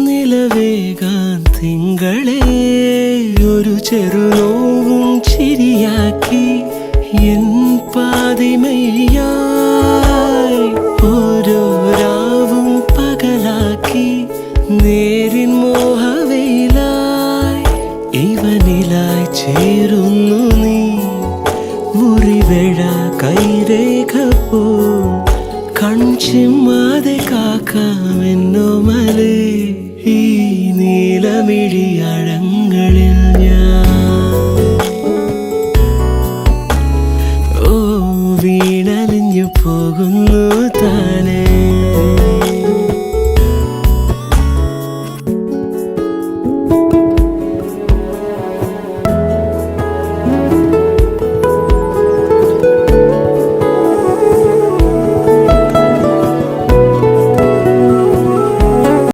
നിലവേകാൻ തിങ്കളെ ഒരു ചെറുനോവും ചിരിയാക്കി എൻ പാതിമയായി ഓരോ രാവും പകലാക്കി നേരിൻ മോഹവയിലായി ഇവനിലായി ചേരുന്നു നീ മുറിവേഴ കൈരേഖ പോ കൺചിമ്മാതെ കാക്കാമെന്നോ മലേ